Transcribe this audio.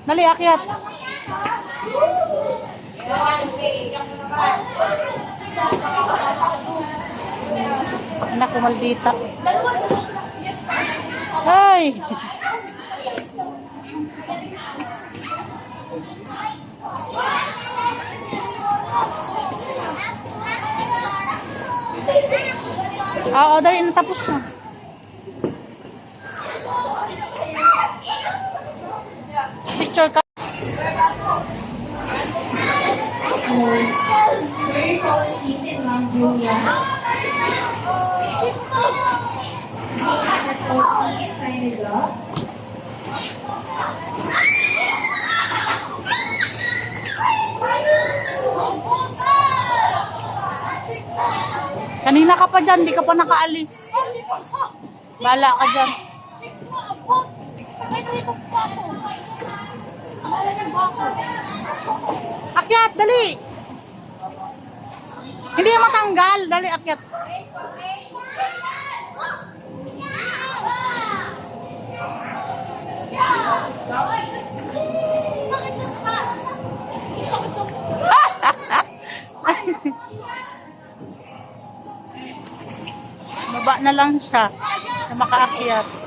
Dali, akyat. Naku, maldita. Ay! Oo, dahil natapos na. Picture ka. Kanina ka pa dyan, di ka pa nakaalis. Bala ka dyan. Akyat, dali. Hindi matanggal. Dali, akyat. Baba na lang siya na makaakyat.